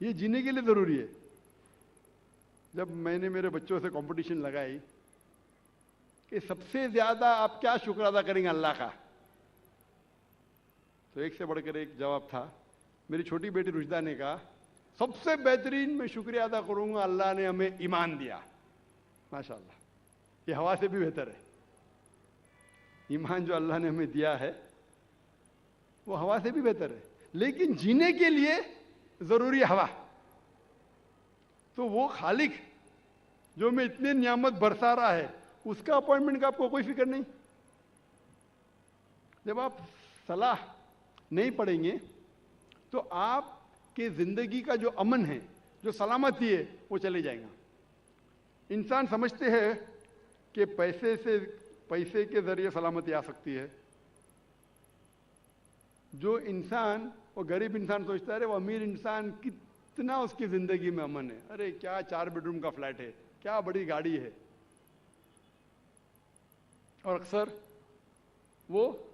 ये जीने के लिए जरूरी है। जब मैंने मेरे बच्चों से कंपटीशन लगाई कि सबसे ज्यादा आप क्या शुक्र अदा करेंगे अल्लाह का, तो एक से बढ़कर एक जवाब था। मेरी छोटी बेटी रुजदा ने कहा, सबसे बेहतरीन मैं शुक्रिया अदा करूंगा अल्लाह ने हमें ईमान दिया। माशाअल्लाह, ये हवा से भी बेहतर है। ईमान जो अल्लाह ने हमें दिया है वो हवा से भी बेहतर है, लेकिन जीने के लिए जरूरी है हवा। तो वो खालिक जो में इतने नियामत बरसा रहा है, उसका अपॉइंटमेंट का आपको कोई फिक्र नहीं। जब आप सलाह नहीं पढ़ेंगे तो आपके जिंदगी का जो अमन है, जो सलामती है, वो चले जाएगा। इंसान समझते हैं कि पैसे के जरिए सलामती आ सकती है। जो इंसान, वो गरीब इंसान सोचता है अरे वो अमीर इंसान कितना उसकी जिंदगी में अमन है, अरे क्या 4 बेडरूम का फ्लैट है, क्या बड़ी गाड़ी है। और अक्सर वो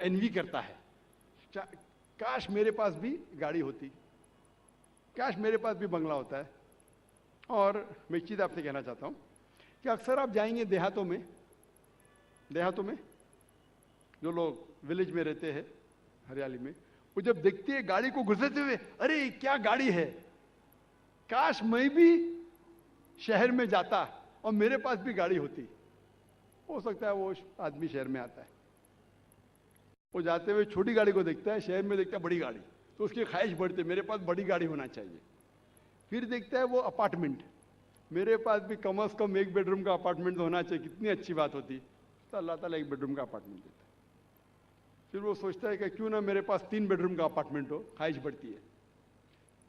एनवी करता है, काश मेरे पास भी गाड़ी होती, काश मेरे पास भी बंगला होता है। और मैं एक चीज आपसे कहना चाहता हूं कि अक्सर आप जाएंगे देहातों में जो लोग विलेज में रहते हैं, हरियाली में, वो जब देखते हैं गाड़ी को गुजरते हुए, अरे क्या गाड़ी है, काश मैं भी शहर में जाता और मेरे पास भी गाड़ी होती। हो सकता है वो आदमी शहर में आता है, वो जाते हुए छोटी गाड़ी को देखता है, शहर में देखता है बड़ी गाड़ी, तो उसकी ख्वाहिश बढ़ती है मेरे पास बड़ी गाड़ी होना चाहिए। फिर देखता है वो अपार्टमेंट, मेरे पास भी कम से कम 1 बेडरूम का अपार्टमेंट होना चाहिए, कितनी अच्छी बात होती। तो अल्लाह ताला 1 बेडरूम का अपार्टमेंट देता है। फिर वो सोचता है कि क्यों ना मेरे पास 3 बेडरूम का अपार्टमेंट हो, ख्वाहिश बढ़ती है।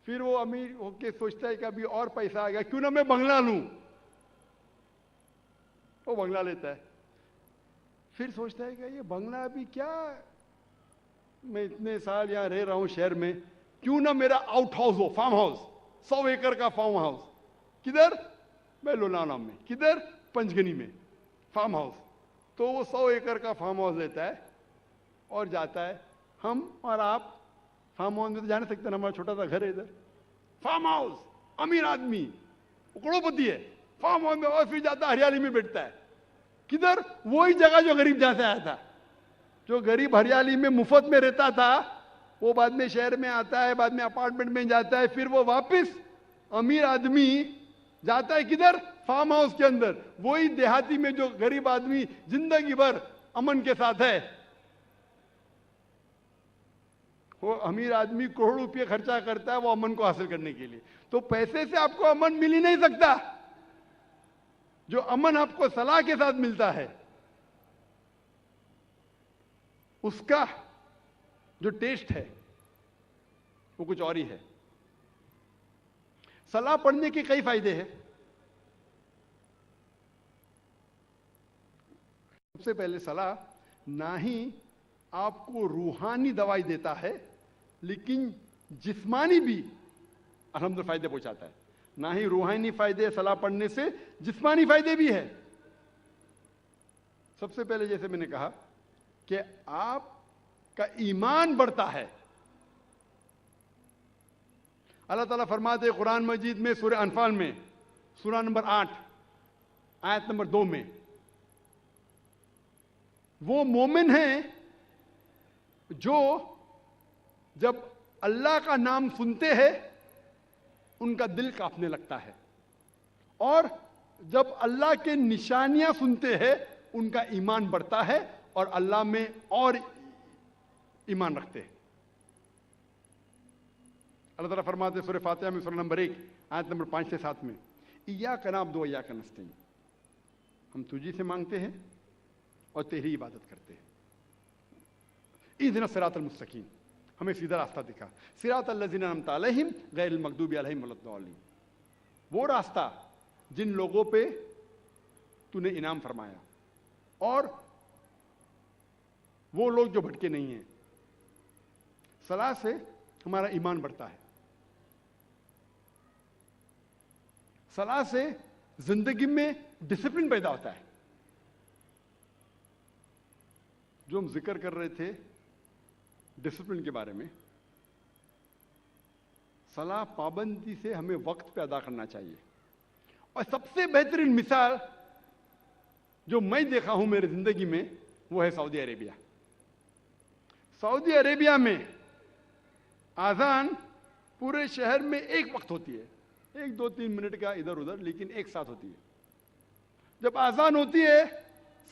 फिर वो अमीर होके सोचता है कि अभी और पैसा आ गया, क्यों ना मैं बंगला लूं, वो बंगला लेता है। फिर सोचता है कि ये बंगला अभी क्या, मैं इतने साल यहां रह रहा हूं शहर में, क्यों ना मेरा आउट हाउस हो, फार्म हाउस, 100 एकड़ का फार्म हाउस। किधर? मैं लोनावला में। किधर? पंचगनी में फार्म हाउस। तो वो 100 एकड़ का फार्म हाउस लेता है और जाता है। हम और आप फार्म हाउस में तो जा नहीं सकते ना, हमारा छोटा सा घर है इधर। फार्म हाउस, अमीर आदमी, करोड़पति है, फार्म हाउस में, और फिर जाता हरियाली में बैठता है। किधर? वही जगह जो गरीब जहां से आया था। जो गरीब हरियाली में मुफ्त में रहता था, वो बाद में शहर में आता है, बाद में अपार्टमेंट में जाता है, फिर वो वापस अमीर आदमी जाता है किधर? फार्म हाउस के अंदर। वही देहाती में जो गरीब आदमी जिंदगी भर अमन के साथ है, वो अमीर आदमी करोड़ों रुपये खर्चा करता है वो अमन को हासिल करने के लिए। तो पैसे से आपको अमन मिल ही नहीं सकता। जो अमन आपको सलाह के साथ मिलता है, उसका जो टेस्ट है वो कुछ और ही है। सलाह पढ़ने के कई फायदे हैं। सबसे पहले, सलाह ना ही आपको रूहानी दवाई देता है, लेकिन जिस्मानी भी अल्हम्दुलिल्लाह फायदे पहुंचाता है। ना ही रूहानी फायदे सलाह पढ़ने से, जिस्मानी फायदे भी है। सबसे पहले जैसे मैंने कहा कि आपका ईमान बढ़ता है। अल्लाह ताला फरमाते हैं कुरान मजीद में, सूरह अनफाल में, सूरह नंबर 8 आयत नंबर 2 में, वो मोमिन हैं जो जब अल्लाह का नाम सुनते हैं उनका दिल कांपने लगता है, और जब अल्लाह के निशानियां सुनते हैं उनका ईमान बढ़ता है और अल्लाह में और ईमान रखते हैं। अल्लाह ताला फरमाते सूरह फातिहा में, सूरह नंबर 1 आयत नंबर 5 से 7 में, इय्याका नअब्दु व इय्याका नस्तईन, हम तुझी से मांगते हैं और तेरी इबादत करते हैं। इहदिना सिरातल मुस्तकीम, हमें सीधा रास्ता दिखा। सिरातल लज़ीना अनअमता अलैहिम गैरिल मग़दूबि अलैहिम वलद्दालिन, वो रास्ता जिन लोगों पे तूने इनाम फरमाया, और वो लोग जो भटके नहीं हैं। सलाह से हमारा ईमान बढ़ता है। सलाह से जिंदगी में डिसिप्लिन पैदा होता है। जो हम जिक्र कर रहे थे डिसिप्लिन के बारे में, सलाह पाबंदी से हमें वक्त पे अदा करना चाहिए। और सबसे बेहतरीन मिसाल जो मैं देखा हूं मेरी जिंदगी में वो है सऊदी अरेबिया। सऊदी अरेबिया में आजान पूरे शहर में एक वक्त होती है, 1-2-3 मिनट का इधर उधर, लेकिन एक साथ होती है। जब आजान होती है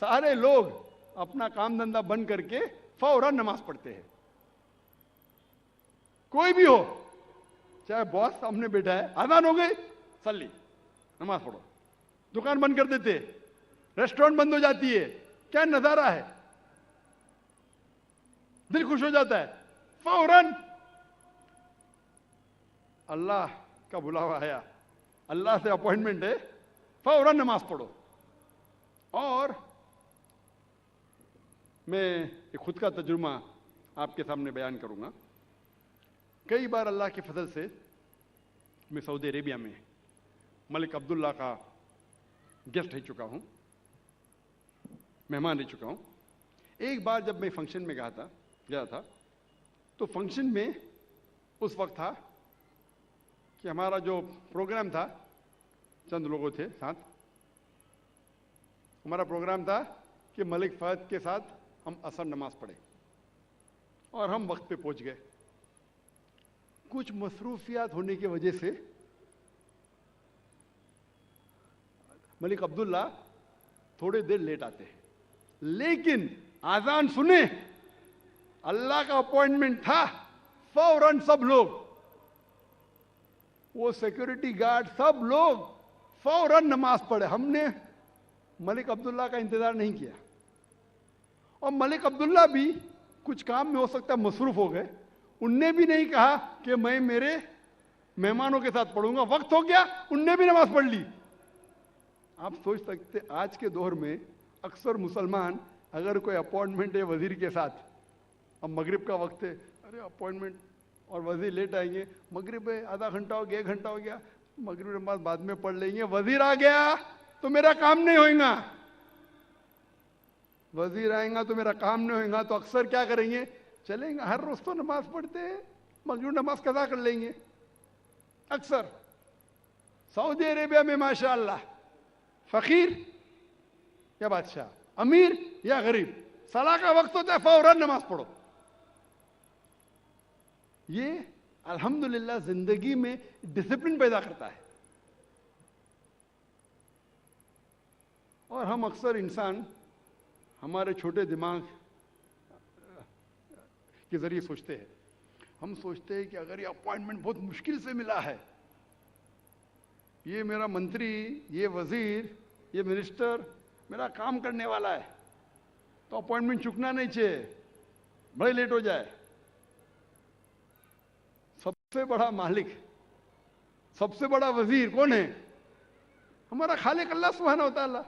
सारे लोग अपना काम धंधा बंद करके फौरन नमाज पढ़ते हैं। कोई भी हो, चाहे बॉस सामने बैठा है, आजान हो गई, सल्ली, नमाज पढ़ो। दुकान बंद कर देते, रेस्टोरेंट बंद हो जाती है। क्या नजारा है, दिल खुश हो जाता है। फौरन अल्लाह का बुलावा आया, अल्लाह से अपॉइंटमेंट है, फौरन नमाज पढ़ो। और मैं खुद का तजुर्बा आपके सामने बयान करूंगा। कई बार अल्लाह के फजल से मैं सऊदी अरेबिया में मलिक अब्दुल्ला का गेस्ट रह चुका हूं, मेहमान रह चुका हूं। एक बार जब मैं फंक्शन में गया था तो फंक्शन में उस वक्त था कि हमारा जो प्रोग्राम था, चंद लोगों थे साथ, हमारा प्रोग्राम था कि मलिक फहद के साथ हम असर नमाज पढ़े और हम वक्त पे पहुंच गए। कुछ मसरूफियात होने की वजह से मलिक अब्दुल्ला थोड़ी देर लेट आते हैं, लेकिन आजान सुने, अल्लाह का अपॉइंटमेंट था, फौरन सब लोग, वो सिक्योरिटी गार्ड सब लोग फौरन नमाज पढ़े। हमने मलिक अब्दुल्ला का इंतजार नहीं किया। और मलिक अब्दुल्ला भी कुछ काम में हो सकता है मसरूफ हो गए, उनने भी नहीं कहा कि मैं मेरे मेहमानों के साथ पढ़ूंगा, वक्त हो गया, उनने भी नमाज पढ़ ली। आप सोच सकते आज के दौर में अक्सर मुसलमान, अगर कोई अपॉइंटमेंट है वजीर के साथ, अब मगरिब का वक्त है, अरे अपॉइंटमेंट और वजीर लेट आएंगे, मगरिब है, आधा घंटा हो गया, 1 घंटा हो गया, मगरिब नमाज बाद में पढ़ लेंगे, वजीर आ गया तो मेरा काम नहीं होगा, वजीर आएगा तो मेरा काम नहीं होगा। तो अक्सर क्या करेंगे, चलेंगे, हर रोज तो नमाज पढ़ते हैं, मगरिब नमाज कज़ा कर लेंगे। अक्सर सऊदी अरेबिया में माशाअल्लाह फकीर या बादशाह, अमीर या गरीब, सलाह का वक्त होता है, फौरन नमाज पढ़ो। ये अल्हम्दुलिल्लाह जिंदगी में डिसिप्लिन पैदा करता है। और हम अक्सर इंसान हमारे छोटे दिमाग के जरिए सोचते हैं, हम सोचते हैं कि अगर ये अपॉइंटमेंट बहुत मुश्किल से मिला है, ये मेरा मंत्री, ये वजीर, ये मिनिस्टर मेरा काम करने वाला है, तो अपॉइंटमेंट चुकना नहीं चाहिए, बड़े लेट हो जाए। सबसे बड़ा मालिक, सबसे बड़ा वजीर कौन है? हमारा खालिक अल्लाह सुब्हानहू व तआला।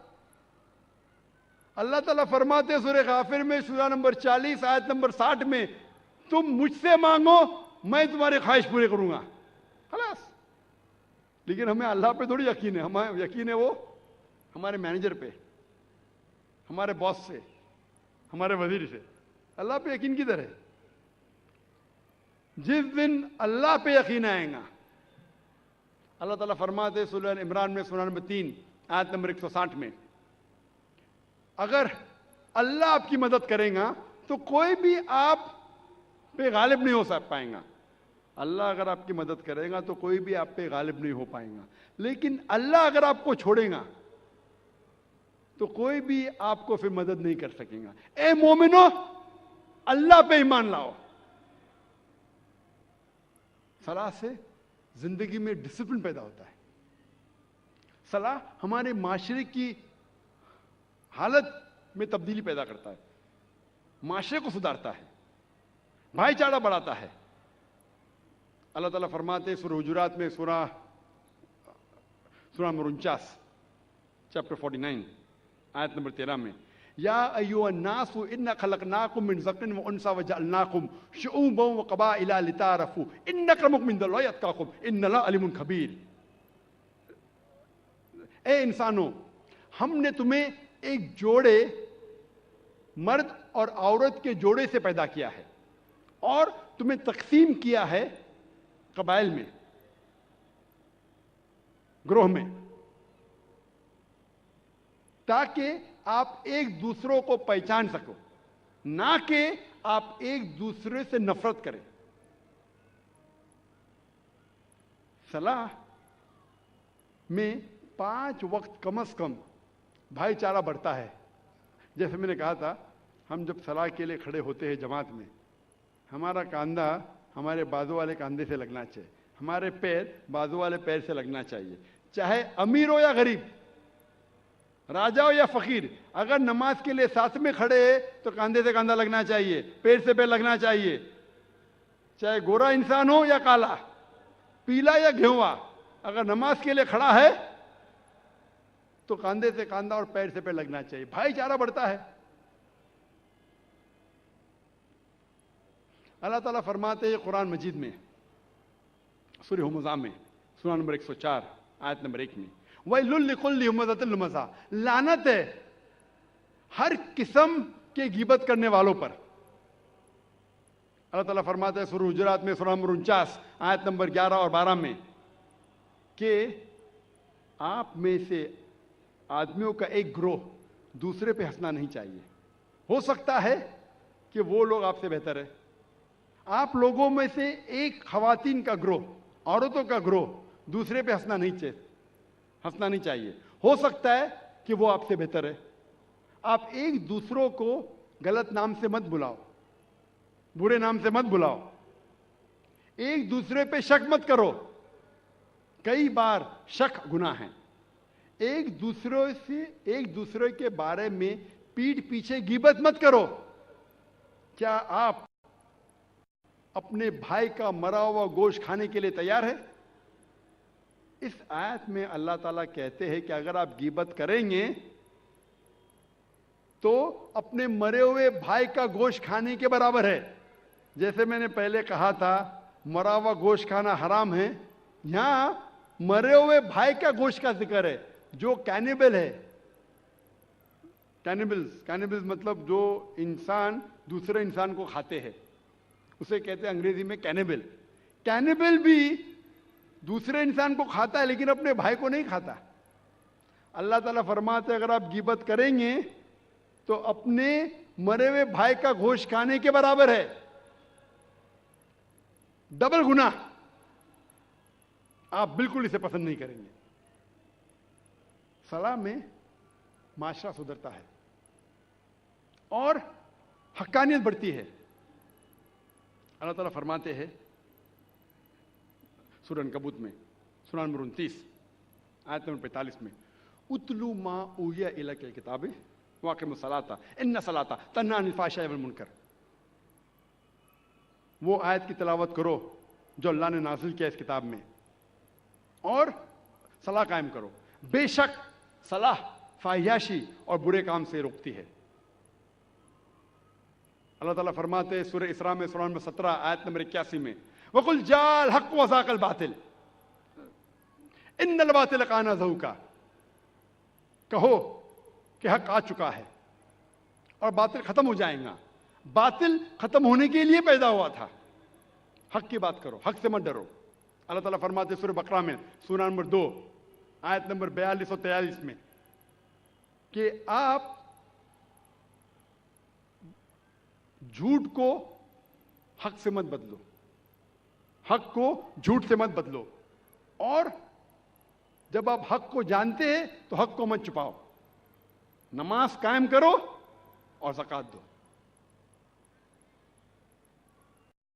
अल्लाह ताला फरमाते हैं सूरह गाफिर में, सूरा नंबर 40 आयत नंबर 60 में, तुम मुझसे मांगो मैं तुम्हारी ख्वाहिश पूरी करूंगा, खलास। लेकिन हमें अल्लाह पे थोड़ी यकीन है, हमें यकीन है वो हमारे मैनेजर पे, हमारे बॉस से, हमारे वजीर से। अल्लाह पे यकीन किधर है? जिस दिन अल्लाह पे यकीन आएगा, अल्लाह ताला फरमाते सूरह इमरान में सूरा नंबर 3 आयत नंबर 160 में, अगर अल्लाह आपकी मदद करेगा तो कोई भी आप पे गालिब नहीं हो पाएगा। अल्लाह अगर आपकी मदद करेगा तो कोई भी आप पे गालिब नहीं हो पाएगा। लेकिन अल्लाह अगर आपको छोड़ेगा तो कोई भी आपको फिर मदद नहीं कर सकेगा। ए मोमिनो, अल्लाह पे ईमान लाओ। सलाह से जिंदगी में डिसिप्लिन पैदा होता है। सलाह हमारे माशरे की हालत में तब्दीली पैदा करता है, माशरे को सुधारता है, भाईचारा बढ़ाता है। अल्लाह ताला फरमाते हैं सूरह हुजुरात में, सूरा नंबर 49 चैप्टर 49 आयत नंबर 13 में, या अय्युहन्नासु इन्ना खलकनाकुम मिन ज़करिन व उन्सा व जअलनाकुम शुऊबन व क़बाइला लितारफू इन्न अक्रमकुम इंदल्लाहि अत्क़ाकुम इन्नल्लाहा अलीमुन खबीर। ए इंसानों, हमने तुम्हें एक जोड़े, मर्द और औरत के जोड़े से पैदा किया है और तुम्हें तकसीम किया है कबाइल में, ग्रोह में, ताकि आप एक दूसरों को पहचान सको, ना कि आप एक दूसरे से नफरत करें। सलाह में 5 वक्त कम से कम भाईचारा बढ़ता है। जैसे मैंने कहा था, हम जब सलाह के लिए खड़े होते हैं जमात में, हमारा कंधा हमारे बाजू वाले कंधे से लगना चाहिए, हमारे पैर बाजू वाले पैर से लगना चाहिए, चाहे अमीर हो या गरीब, राजा हो या फकीर। अगर नमाज के लिए साथ में खड़े हैं तो कंधे से कंधा लगना चाहिए, पैर से पैर लगना चाहिए, चाहे गोरा इंसान हो या काला, पीला या घेवा। अगर नमाज के लिए खड़ा है तो कंधे से कंधा और पैर से पैर लगना चाहिए, भाईचारा बढ़ता है। अल्लाह ताला फरमाते हैं कुरान मजीद में, सूरह हुमज़ा में, सूरा नंबर 104 आयत नंबर 1 में, वैलुल लिकुल्लि हुमज़तिन लुमज़ा, लानत है हर किस्म के गीबत करने वालों पर। अल्लाह ताला फरमाते हैं सूरह हुजुरात में, सूरा नंबर 49 आयत नंबर 11 और 12 में, कि आप में से आदमियों का एक ग्रोह दूसरे पे हंसना नहीं चाहिए। हो सकता है कि वो लोग आपसे बेहतर है। आप लोगों में से एक खवातीन का ग्रोह, औरतों का ग्रोह दूसरे पे हंसना नहीं चाहिए। हो सकता है कि वो आपसे बेहतर है। आप एक दूसरों को गलत नाम से मत बुलाओ, बुरे नाम से मत बुलाओ, एक दूसरे पे शक मत करो। कई बार शक गुनाह है। एक दूसरे के बारे में पीठ पीछे गीबत मत करो। क्या आप अपने भाई का मरा हुआ गोश्त खाने के लिए तैयार है? इस आयत में अल्लाह ताला कहते हैं कि अगर आप गीबत करेंगे तो अपने मरे हुए भाई का गोश्त खाने के बराबर है। जैसे मैंने पहले कहा था, मरा हुआ गोश्त खाना हराम है, यहां मरे हुए भाई का गोश्त का जिक्र है, जो कैनिबल है। कैनिबल्स मतलब जो इंसान दूसरे इंसान को खाते हैं, उसे कहते हैं अंग्रेजी में कैनिबल। कैनिबल भी दूसरे इंसान को खाता है लेकिन अपने भाई को नहीं खाता। अल्लाह ताला फरमाते हैं अगर आप गीबत करेंगे तो अपने मरे हुए भाई का गोश्त खाने के बराबर है, डबल गुनाह। आप बिल्कुल इसे पसंद नहीं करेंगे। सलाह में माशरा सुधरता है और हक्कानियत बढ़ती है। अल्लाह ताला फरमाते हैं सूरह अनकबूत में, सूरा नंबर 29 आयत नंबर 45 में, उतलू मा उहिया इलैका किताबी वाक़िमुस सलाता इन्ना सलाता तन्हा अनिल फ़ाहिशाइ वल मुनकर। वो आयत की तिलावत करो जो अल्लाह ने नाज़िल किया इस किताब में, और सलाह कायम करो। बेशक सलाह फाहियाशी और बुरे काम से रोकती है। अल्लाह ताला फरमाते हैं सूरह इसरा में, सूरा नंबर 17 आयत नंबर 81 में, वकुल जाल हक व ज़ाक़ल बातिल इन्नल बातिल काना ज़हूका। कहो कि हक आ चुका है और बातिल खत्म हो जाएगा। बातिल खत्म होने के लिए पैदा हुआ था। हक की बात करो, हक से मत डरो। अल्लाह ताला फरमाते सूरह बकरा में, सूरा नंबर 2 आयत नंबर 42 और 43 में, कि आप झूठ को हक से मत बदलो, हक को झूठ से मत बदलो, और जब आप हक को जानते हैं तो हक को मत छुपाओ। नमाज कायम करो और ज़कात दो।